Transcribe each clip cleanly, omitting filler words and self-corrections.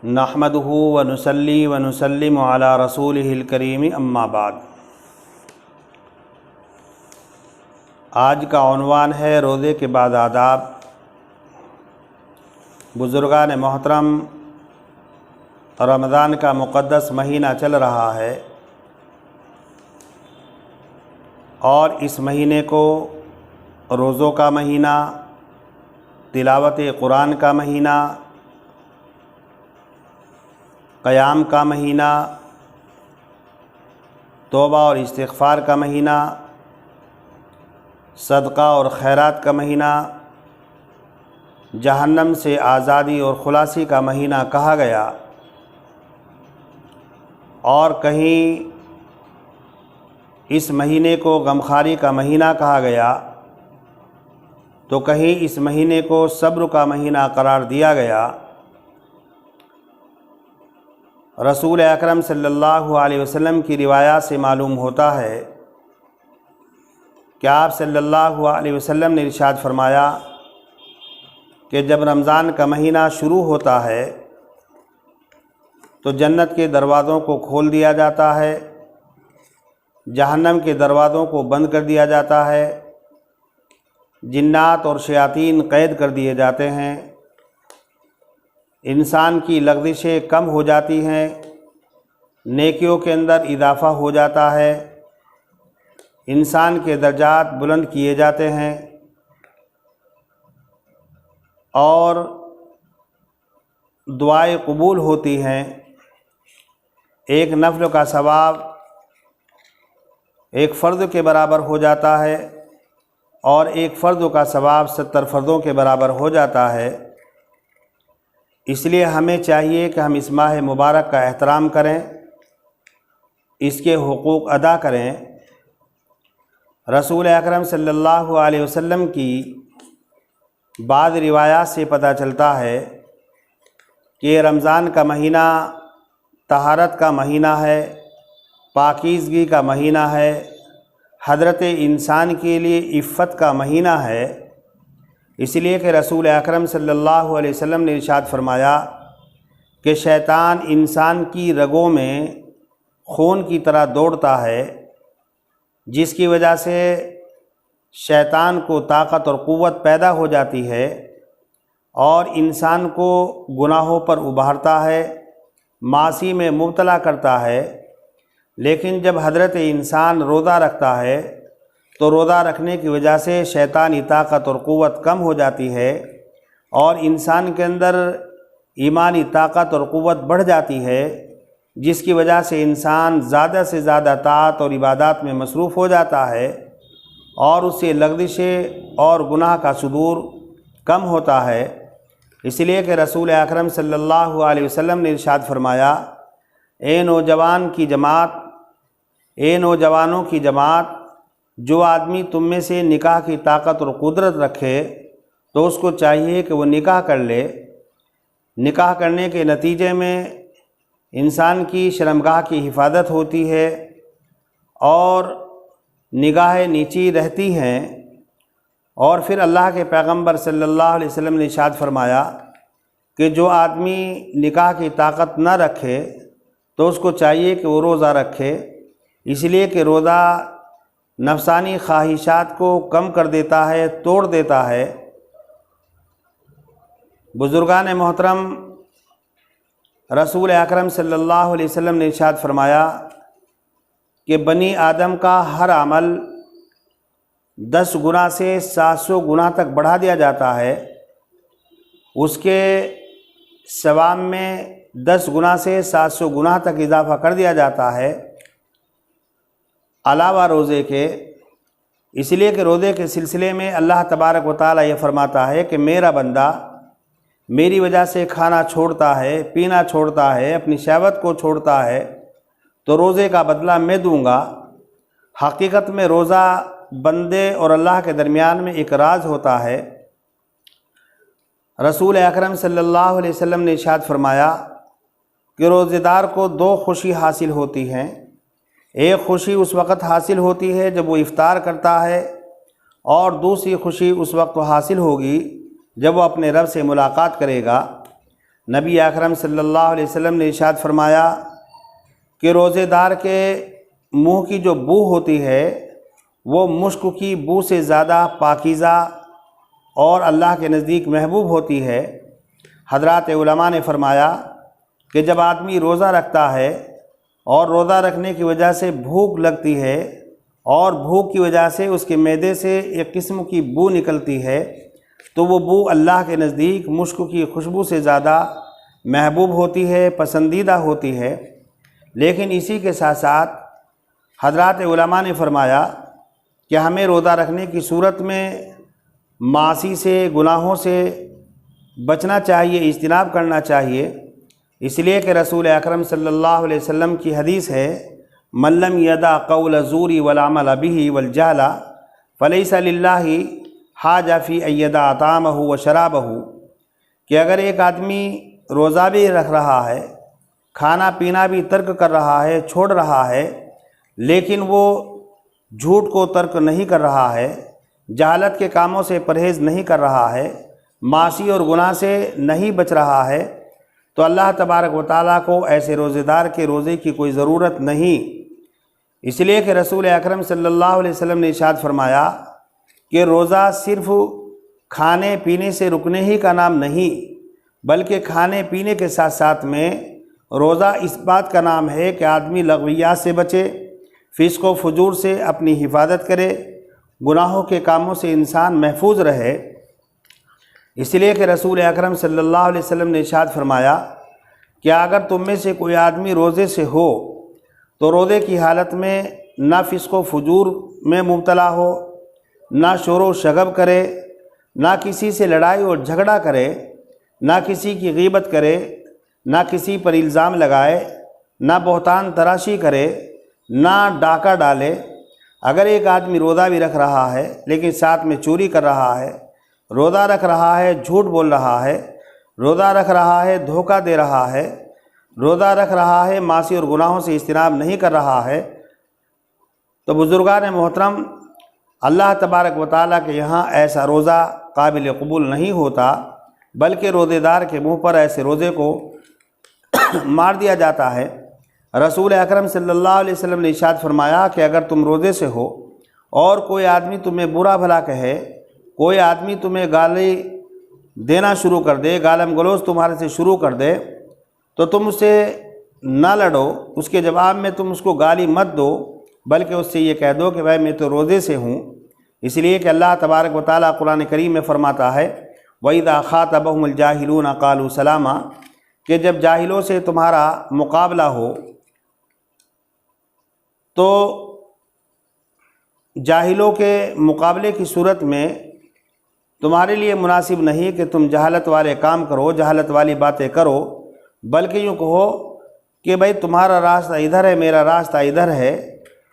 نحمدہ ونصلی ونسلم علی رسولہ الکریم اما بعد۔ آج کا عنوان ہے روزے کے بعد آداب۔ بزرگان محترم، رمضان کا مقدس مہینہ چل رہا ہے اور اس مہینے کو روزوں کا مہینہ، تلاوت قرآن کا مہینہ، قیام کا مہینہ، توبہ اور استغفار کا مہینہ، صدقہ اور خیرات کا مہینہ، جہنم سے آزادی اور خلاصی کا مہینہ کہا گیا، اور کہیں اس مہینے کو غمخواری کا مہینہ کہا گیا تو کہیں اس مہینے کو صبر کا مہینہ قرار دیا گیا۔ رسول اکرم صلی اللہ علیہ وسلم کی روایات سے معلوم ہوتا ہے کہ آپ صلی اللہ علیہ وسلم نے ارشاد فرمایا کہ جب رمضان کا مہینہ شروع ہوتا ہے تو جنت کے دروازوں کو کھول دیا جاتا ہے، جہنم کے دروازوں کو بند کر دیا جاتا ہے، جنات اور شیاطین قید کر دیے جاتے ہیں، انسان کی لغزشیں کم ہو جاتی ہیں، نیکیوں کے اندر اضافہ ہو جاتا ہے، انسان کے درجات بلند کیے جاتے ہیں، اور دعائیں قبول ہوتی ہیں۔ ایک نفل کا ثواب ایک فرض کے برابر ہو جاتا ہے اور ایک فرض کا ثواب 70 فرضوں کے برابر ہو جاتا ہے۔ اس لیے ہمیں چاہیے کہ ہم اس ماہ مبارک کا احترام کریں، اس کے حقوق ادا کریں۔ رسول اکرم صلی اللہ علیہ وسلم کی بعض روایات سے پتہ چلتا ہے کہ رمضان کا مہینہ طہارت کا مہینہ ہے، پاکیزگی کا مہینہ ہے، حضرت انسان کے لیے عفت کا مہینہ ہے۔ اس لیے کہ رسول اکرم صلی اللہ علیہ وسلم نے ارشاد فرمایا کہ شیطان انسان کی رگوں میں خون کی طرح دوڑتا ہے، جس کی وجہ سے شیطان کو طاقت اور قوت پیدا ہو جاتی ہے اور انسان کو گناہوں پر ابھارتا ہے، معاصی میں مبتلا کرتا ہے۔ لیکن جب حضرت انسان روزہ رکھتا ہے تو روزہ رکھنے کی وجہ سے شیطانی طاقت اور قوت کم ہو جاتی ہے اور انسان کے اندر ایمانی طاقت اور قوت بڑھ جاتی ہے، جس کی وجہ سے انسان زیادہ سے زیادہ طاعت اور عبادات میں مصروف ہو جاتا ہے اور اس سے لغزشیں اور گناہ کا صدور کم ہوتا ہے۔ اس لیے کہ رسول اکرم صلی اللہ علیہ وسلم نے ارشاد فرمایا، اے نوجوان کی جماعت، اے نوجوانوں کی جماعت، جو آدمی تم میں سے نکاح کی طاقت اور قدرت رکھے تو اس کو چاہیے کہ وہ نکاح کر لے۔ نکاح کرنے کے نتیجے میں انسان کی شرمگاہ کی حفاظت ہوتی ہے اور نگاہیں نیچی رہتی ہیں، اور پھر اللہ کے پیغمبر صلی اللہ علیہ وسلم نے ارشاد فرمایا کہ جو آدمی نکاح کی طاقت نہ رکھے تو اس کو چاہیے کہ وہ روزہ رکھے، اس لیے کہ روزہ نفسانی خواہشات کو کم کر دیتا ہے، توڑ دیتا ہے۔ بزرگان محترم، رسول اکرم صلی اللہ علیہ وسلم نے ارشاد فرمایا کہ بنی آدم کا ہر عمل 10 گنا سے 700 گنا تک بڑھا دیا جاتا ہے، اس کے ثواب میں 10 گنا سے 700 گنا تک اضافہ کر دیا جاتا ہے، علاوہ روزے کے۔ اس لیے کہ روزے کے سلسلے میں اللہ تبارک و تعالیٰ یہ فرماتا ہے کہ میرا بندہ میری وجہ سے کھانا چھوڑتا ہے، پینا چھوڑتا ہے، اپنی شہوت کو چھوڑتا ہے تو روزے کا بدلہ میں دوں گا۔ حقیقت میں روزہ بندے اور اللہ کے درمیان میں ایک راز ہوتا ہے۔ رسول اکرم صلی اللہ علیہ وسلم نے ارشاد فرمایا کہ روزے دار کو 2 خوشی حاصل ہوتی ہیں۔ ایک خوشی اس وقت حاصل ہوتی ہے جب وہ افطار کرتا ہے، اور دوسری خوشی اس وقت حاصل ہوگی جب وہ اپنے رب سے ملاقات کرے گا۔ نبی اکرم صلی اللہ علیہ وسلم نے ارشاد فرمایا کہ روزے دار کے منہ کی جو بو ہوتی ہے وہ مشک کی بو سے زیادہ پاکیزہ اور اللہ کے نزدیک محبوب ہوتی ہے۔ حضرات علماء نے فرمایا کہ جب آدمی روزہ رکھتا ہے اور روزہ رکھنے کی وجہ سے بھوک لگتی ہے اور بھوک کی وجہ سے اس کے معدے سے ایک قسم کی بو نکلتی ہے تو وہ بو اللہ کے نزدیک مشک کی خوشبو سے زیادہ محبوب ہوتی ہے، پسندیدہ ہوتی ہے۔ لیکن اسی کے ساتھ ساتھ حضرات علماء نے فرمایا کہ ہمیں روزہ رکھنے کی صورت میں معاصی سے، گناہوں سے بچنا چاہیے، اجتناب کرنا چاہیے، اس لیے کہ رسول اکرم صلی اللہ علیہ وسلم کی حدیث ہے من لم یدع قول الزور والعمل به والجہل فلیس للہ حاجہ فی ان یدع طعامہ وشرابہ، کہ اگر ایک آدمی روزہ بھی رکھ رہا ہے، کھانا پینا بھی ترک کر رہا ہے، چھوڑ رہا ہے، لیکن وہ جھوٹ کو ترک نہیں کر رہا ہے، جہالت کے کاموں سے پرہیز نہیں کر رہا ہے، معاصی اور گناہ سے نہیں بچ رہا ہے، تو اللہ تبارک و تعالیٰ کو ایسے روزے دار کے روزے کی کوئی ضرورت نہیں۔ اس لیے کہ رسول اکرم صلی اللہ علیہ وسلم نے ارشاد فرمایا کہ روزہ صرف کھانے پینے سے رکنے ہی کا نام نہیں، بلکہ کھانے پینے کے ساتھ ساتھ میں روزہ اس بات کا نام ہے کہ آدمی لغویات سے بچے، فسق و فجور سے اپنی حفاظت کرے، گناہوں کے کاموں سے انسان محفوظ رہے۔ اس لیے کہ رسول اکرم صلی اللہ علیہ وسلم نے ارشاد فرمایا کہ اگر تم میں سے کوئی آدمی روزے سے ہو تو روزے کی حالت میں نہ فسق و فجور میں مبتلا ہو، نہ شور و شغب کرے، نہ کسی سے لڑائی اور جھگڑا کرے، نہ کسی کی غیبت کرے، نہ کسی پر الزام لگائے، نہ بہتان تراشی کرے، نہ ڈاکہ ڈالے۔ اگر ایک آدمی روزہ بھی رکھ رہا ہے لیکن ساتھ میں چوری کر رہا ہے، روزہ رکھ رہا ہے جھوٹ بول رہا ہے، روزہ رکھ رہا ہے دھوکہ دے رہا ہے، روزہ رکھ رہا ہے معاصی اور گناہوں سے اجتناب نہیں کر رہا ہے، تو بزرگان محترم اللہ تبارک و تعالیٰ کے یہاں ایسا روزہ قابل قبول نہیں ہوتا، بلکہ روزے دار کے منہ پر ایسے روزے کو مار دیا جاتا ہے۔ رسول اکرم صلی اللہ علیہ وسلم نے ارشاد فرمایا کہ اگر تم روزے سے ہو اور کوئی آدمی تمہیں برا بھلا کہے، کوئی آدمی تمہیں گالی دینا شروع کر دے، گالم گلوز تمہارے سے شروع کر دے، تو تم اس سے نہ لڑو، اس کے جواب میں تم اس کو گالی مت دو، بلکہ اس سے یہ کہہ دو کہ بھائی میں تو روزے سے ہوں۔ اس لیے کہ اللہ تبارک و تعالیٰ قرآن کریم میں فرماتا ہے وَإِذَا خَاطَبَهُمُ الْجَاهِلُونَ قَالُوا سَلَامًا، کہ جب جاہلوں سے تمہارا مقابلہ ہو تو جاہلوں کے مقابلے کی صورت میں تمہارے لیے مناسب نہیں کہ تم جہالت والے کام کرو، جہالت والی باتیں کرو، بلکہ یوں کہو کہ بھائی تمہارا راستہ ادھر ہے، میرا راستہ ادھر ہے،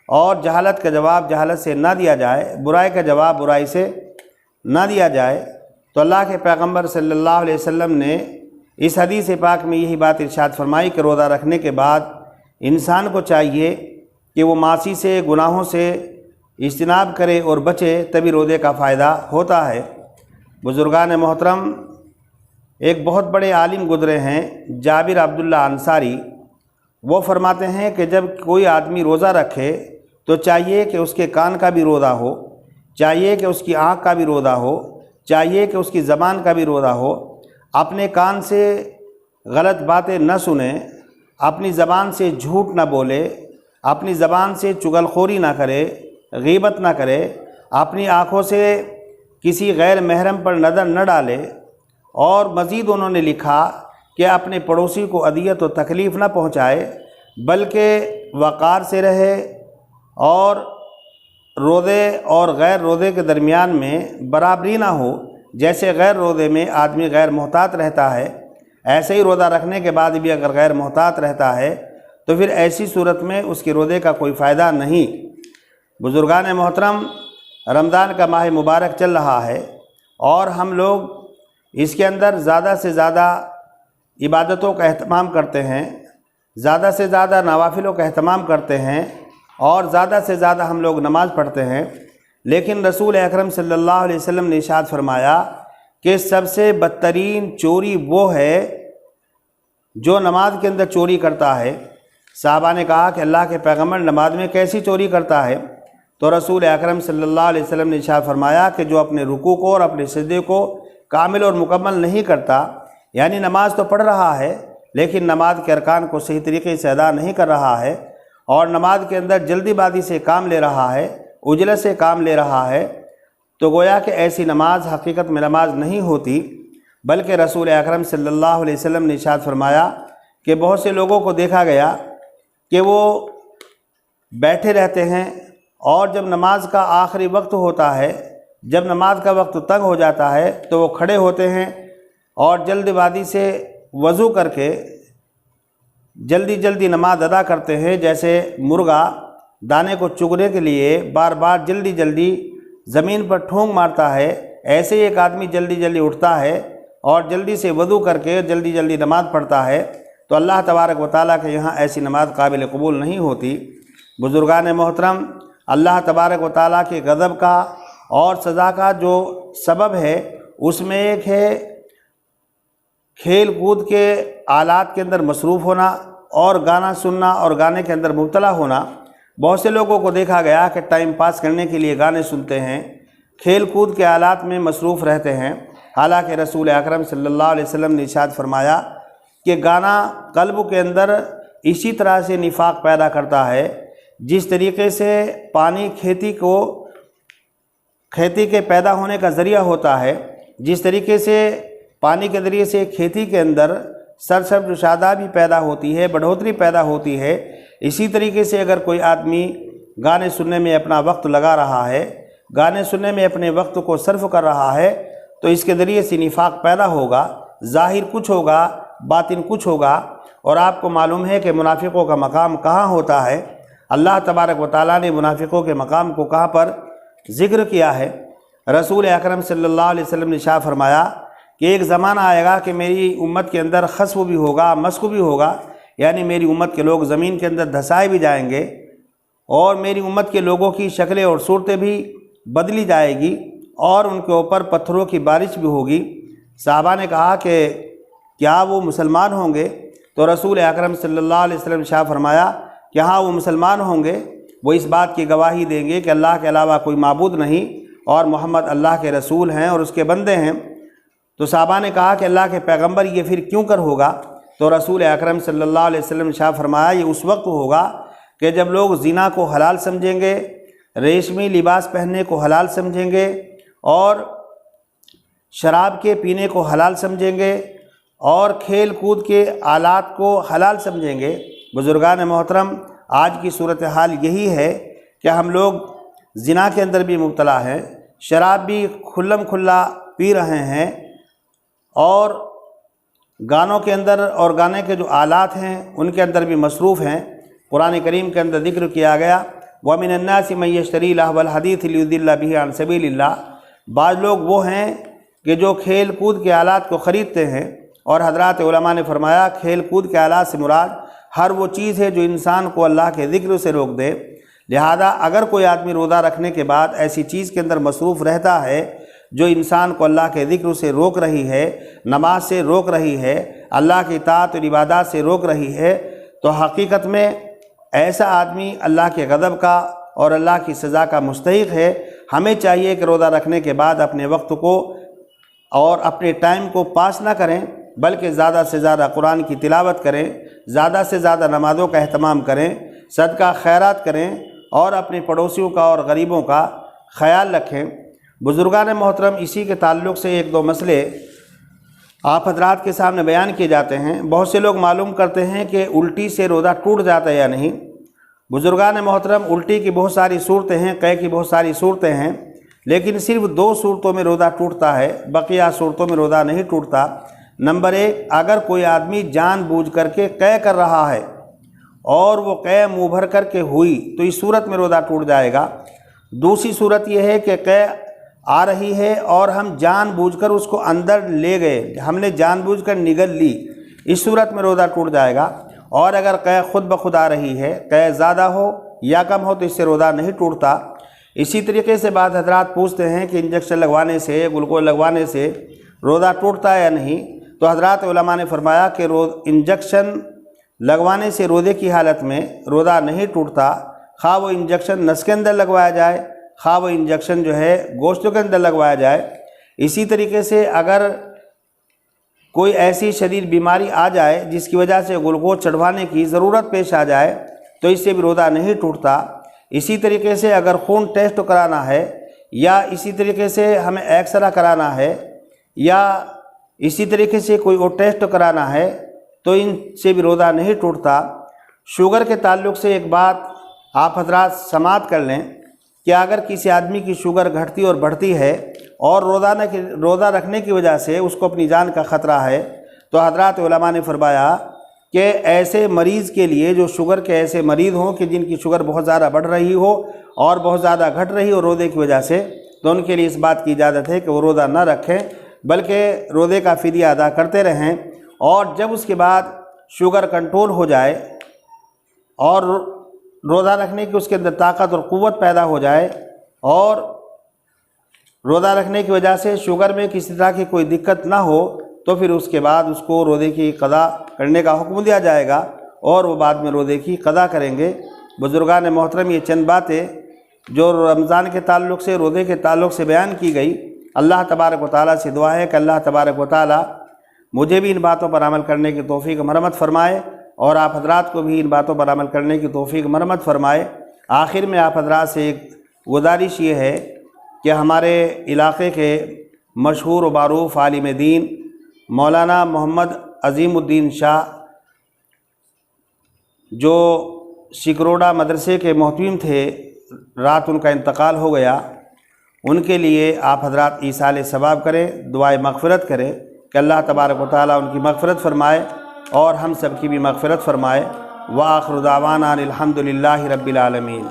اور جہالت کا جواب جہالت سے نہ دیا جائے، برائی کا جواب برائی سے نہ دیا جائے۔ تو اللہ کے پیغمبر صلی اللہ علیہ وسلم نے اس حدیث پاک میں یہی بات ارشاد فرمائی کہ روزہ رکھنے کے بعد انسان کو چاہیے کہ وہ معاصی سے، گناہوں سے اجتناب کرے اور بچے، تبھی روزے کا فائدہ ہوتا ہے۔ بزرگان محترم، ایک بہت بڑے عالم گزرے ہیں جابر عبداللہ انصاری، وہ فرماتے ہیں کہ جب کوئی آدمی روزہ رکھے تو چاہیے کہ اس کے کان کا بھی روزہ ہو، چاہیے کہ اس کی آنکھ کا بھی روزہ ہو، چاہیے کہ اس کی زبان کا بھی روزہ ہو، اپنے کان سے غلط باتیں نہ سنے، اپنی زبان سے جھوٹ نہ بولے، اپنی زبان سے چغل خوری نہ کرے، غیبت نہ کرے، اپنی آنکھوں سے کسی غیر محرم پر نظر نہ ڈالے، اور مزید انہوں نے لکھا کہ اپنے پڑوسی کو اذیت و تکلیف نہ پہنچائے، بلکہ وقار سے رہے، اور روزے اور غیر روزے کے درمیان میں برابری نہ ہو۔ جیسے غیر روزے میں آدمی غیر محتاط رہتا ہے، ایسے ہی روزہ رکھنے کے بعد بھی اگر غیر محتاط رہتا ہے تو پھر ایسی صورت میں اس کے روزے کا کوئی فائدہ نہیں۔ بزرگان محترم، رمضان کا ماہ مبارک چل رہا ہے اور ہم لوگ اس کے اندر زیادہ سے زیادہ عبادتوں کا اہتمام کرتے ہیں، زیادہ سے زیادہ نوافلوں کا اہتمام کرتے ہیں، اور زیادہ سے زیادہ ہم لوگ نماز پڑھتے ہیں، لیکن رسول اکرم صلی اللہ علیہ وسلم نے ارشاد فرمایا کہ سب سے بدترین چوری وہ ہے جو نماز کے اندر چوری کرتا ہے، صحابہ نے کہا کہ اللہ کے پیغمبر نماز میں کیسی چوری کرتا ہے؟ تو رسول اکرم صلی اللہ علیہ وسلم نے ارشاد فرمایا کہ جو اپنے رکوع کو اور اپنے سجدے کو کامل اور مکمل نہیں کرتا، یعنی نماز تو پڑھ رہا ہے لیکن نماز کے ارکان کو صحیح طریقے سے ادا نہیں کر رہا ہے، اور نماز کے اندر جلدی بازی سے کام لے رہا ہے، عجلت سے کام لے رہا ہے، تو گویا کہ ایسی نماز حقیقت میں نماز نہیں ہوتی، بلکہ رسول اکرم صلی اللہ علیہ وسلم نے ارشاد فرمایا کہ بہت سے لوگوں کو دیکھا گیا کہ وہ بیٹھے رہتے ہیں، اور جب نماز کا آخری وقت ہوتا ہے، جب نماز کا وقت تنگ ہو جاتا ہے تو وہ کھڑے ہوتے ہیں اور جلد بازی سے وضو کر کے جلدی جلدی نماز ادا کرتے ہیں، جیسے مرغا دانے کو چگنے کے لیے بار بار جلدی جلدی زمین پر ٹھونگ مارتا ہے، ایسے ہی ایک آدمی جلدی جلدی اٹھتا ہے اور جلدی سے وضو کر کے جلدی جلدی نماز پڑھتا ہے، تو اللہ تبارک و تعالیٰ کے یہاں ایسی نماز قابل قبول نہیں ہوتی۔ بزرگان محترم، اللہ تبارک و تعالیٰ کے غضب کا اور سزا کا جو سبب ہے اس میں ایک ہے کھیل کود کے آلات کے اندر مصروف ہونا اور گانا سننا اور گانے کے اندر مبتلا ہونا۔ بہت سے لوگوں کو دیکھا گیا کہ ٹائم پاس کرنے کے لیے گانے سنتے ہیں، کھیل کود کے آلات میں مصروف رہتے ہیں، حالانکہ رسول اکرم صلی اللہ علیہ وسلم نے ارشاد فرمایا کہ گانا قلب کے اندر اسی طرح سے نفاق پیدا کرتا ہے جس طریقے سے پانی کھیتی کے پیدا ہونے کا ذریعہ ہوتا ہے، جس طریقے سے پانی کے ذریعے سے کھیتی کے اندر سرسبز و شادابی پیدا ہوتی ہے، بڑھوتری پیدا ہوتی ہے، اسی طریقے سے اگر کوئی آدمی گانے سننے میں اپنا وقت لگا رہا ہے، گانے سننے میں اپنے وقت کو صرف کر رہا ہے، تو اس کے ذریعے سے نفاق پیدا ہوگا، ظاہر کچھ ہوگا باطن کچھ ہوگا۔ اور آپ کو معلوم ہے کہ منافقوں کا مقام کہاں ہوتا ہے، اللہ تبارک و تعالیٰ نے منافقوں کے مقام کو کہاں پر ذکر کیا ہے؟ رسول اکرم صلی اللہ علیہ وسلم نے ارشاد فرمایا کہ ایک زمانہ آئے گا کہ میری امت کے اندر خسف بھی ہوگا، مسخ بھی ہوگا، یعنی میری امت کے لوگ زمین کے اندر دھسائے بھی جائیں گے، اور میری امت کے لوگوں کی شکلیں اور صورتیں بھی بدلی جائے گی، اور ان کے اوپر پتھروں کی بارش بھی ہوگی۔ صحابہ نے کہا کہ کیا وہ مسلمان ہوں گے؟ تو رسول اکرم صلی اللہ علیہ وسلم نے ارشاد فرمایا کہ ہاں وہ مسلمان ہوں گے، وہ اس بات کی گواہی دیں گے کہ اللہ کے علاوہ کوئی معبود نہیں اور محمد اللہ کے رسول ہیں اور اس کے بندے ہیں۔ تو صحابہ نے کہا کہ اللہ کے پیغمبر یہ پھر کیوں کر ہوگا؟ تو رسول اکرم صلی اللہ علیہ وسلم نے ارشاد فرمایا یہ اس وقت ہوگا کہ جب لوگ زنا کو حلال سمجھیں گے، ریشمی لباس پہننے کو حلال سمجھیں گے، اور شراب کے پینے کو حلال سمجھیں گے، اور کھیل کود کے آلات کو حلال سمجھیں گے۔ بزرگان محترم، آج کی صورتحال یہی ہے کہ ہم لوگ زنا کے اندر بھی مبتلا ہیں، شراب بھی کھلم کھلا پی رہے ہیں، اور گانوں کے اندر اور گانے کے جو آلات ہیں ان کے اندر بھی مصروف ہیں۔ قرآن کریم کے اندر ذکر کیا گیا وَمِنَ النَّاسِ مَن يَشْتَرِي لَهْوَ الْحَدِيثِ لِيُضِلَّ بِهِ عَن سَبِيلِ اللَّهِ۔ بعض لوگ وہ ہیں کہ جو کھیل کود کے آلات کو خریدتے ہیں، اور حضرات علماء نے فرمایا کھیل کود کے آلات سے مراد ہر وہ چیز ہے جو انسان کو اللہ کے ذکر سے روک دے۔ لہذا اگر کوئی آدمی روزہ رکھنے کے بعد ایسی چیز کے اندر مصروف رہتا ہے جو انسان کو اللہ کے ذکر سے روک رہی ہے، نماز سے روک رہی ہے، اللہ کی اطاعت اور عبادات سے روک رہی ہے، تو حقیقت میں ایسا آدمی اللہ کے غضب کا اور اللہ کی سزا کا مستحق ہے۔ ہمیں چاہیے کہ روزہ رکھنے کے بعد اپنے وقت کو اور اپنے ٹائم کو پاس نہ کریں، بلکہ زیادہ سے زیادہ قرآن کی تلاوت کریں، زیادہ سے زیادہ نمازوں کا اہتمام کریں، صدقہ خیرات کریں، اور اپنے پڑوسیوں کا اور غریبوں کا خیال رکھیں۔ بزرگان محترم، اسی کے تعلق سے ایک دو مسئلے آپ حضرات کے سامنے بیان کیے جاتے ہیں۔ بہت سے لوگ معلوم کرتے ہیں کہ الٹی سے روزہ ٹوٹ جاتا ہے یا نہیں۔ بزرگان محترم، الٹی کی بہت ساری صورتیں ہیں، قے کی بہت ساری صورتیں ہیں، لیکن صرف دو صورتوں میں روزہ ٹوٹتا ہے، بقیہ صورتوں میں روزہ نہیں ٹوٹتا۔ نمبر ایک، اگر کوئی آدمی جان بوجھ کر کے قے کر رہا ہے اور وہ قے منہ بھر کر کے ہوئی تو اس صورت میں روزہ ٹوٹ جائے گا۔ دوسری صورت یہ ہے کہ قے آ رہی ہے اور ہم جان بوجھ کر اس کو اندر لے گئے، ہم نے جان بوجھ کر نگل لی، اس صورت میں روزہ ٹوٹ جائے گا۔ اور اگر قے خود بخود آ رہی ہے، قے زیادہ ہو یا کم ہو، تو اس سے روزہ نہیں ٹوٹتا۔ اسی طریقے سے بعض حضرات پوچھتے ہیں کہ انجیکشن لگوانے سے، گلوکوز لگوانے سے روزہ ٹوٹتا ہے یا نہیں؟ تو حضرات علماء نے فرمایا کہ انجیکشن لگوانے سے روزے کی حالت میں روزہ نہیں ٹوٹتا، خواہ وہ انجیکشن نس کے اندر لگوایا جائے، خواہ وہ انجیکشن جو ہے گوشتوں کے اندر لگوایا جائے۔ اسی طریقے سے اگر کوئی ایسی شدید بیماری آ جائے جس کی وجہ سے گلوکوز چڑھوانے کی ضرورت پیش آ جائے تو اس سے بھی روزہ نہیں ٹوٹتا۔ اسی طریقے سے اگر خون ٹیسٹ کرانا ہے، یا اسی طریقے سے ہمیں ایکس رے کرانا ہے، یا اسی طریقے سے کوئی اور ٹیسٹ کرانا ہے تو ان سے بھی روزہ نہیں ٹوٹتا۔ شوگر کے تعلق سے ایک بات آپ حضرات سماعت کر لیں کہ اگر کسی آدمی کی شوگر گھٹتی اور بڑھتی ہے اور روزہ رکھنے کی وجہ سے اس کو اپنی جان کا خطرہ ہے، تو حضرات علماء نے فرمایا کہ ایسے مریض کے لیے، جو شوگر کے ایسے مریض ہوں کہ جن کی شوگر بہت زیادہ بڑھ رہی ہو اور بہت زیادہ گھٹ رہی ہو روزے کی وجہ سے، تو ان کے لیے اس بات کی اجازت ہے کہ وہ روزہ نہ رکھیں بلکہ روزے کا فدیہ ادا کرتے رہیں، اور جب اس کے بعد شوگر کنٹرول ہو جائے اور روزہ رکھنے کی اس کے اندر طاقت اور قوت پیدا ہو جائے اور روزہ رکھنے کی وجہ سے شوگر میں کسی طرح کی کوئی دقت نہ ہو، تو پھر اس کے بعد اس کو روزے کی قضا کرنے کا حکم دیا جائے گا اور وہ بعد میں روزے کی قضا کریں گے۔ بزرگان محترم، یہ چند باتیں جو رمضان کے تعلق سے، روزے کے تعلق سے بیان کی گئی، اللہ تبارک و تعالیٰ سے دعا ہے کہ اللہ تبارک و تعالیٰ مجھے بھی ان باتوں پر عمل کرنے کی توفیق مرحمت فرمائے اور آپ حضرات کو بھی ان باتوں پر عمل کرنے کی توفیق مرحمت فرمائے۔ آخر میں آپ حضرات سے ایک گزارش یہ ہے کہ ہمارے علاقے کے مشہور و معروف عالم دین مولانا محمد عظیم الدین شاہ، جو سکروڑا مدرسے کے محتمم تھے، رات ان کا انتقال ہو گیا، ان کے لیے آپ حضرات ایصال ثواب کریں، دعائے مغفرت کریں کہ اللہ تبارک و تعالیٰ ان کی مغفرت فرمائے اور ہم سب کی بھی مغفرت فرمائے۔ وآخر دعوانا الحمد للہ رب العالمین۔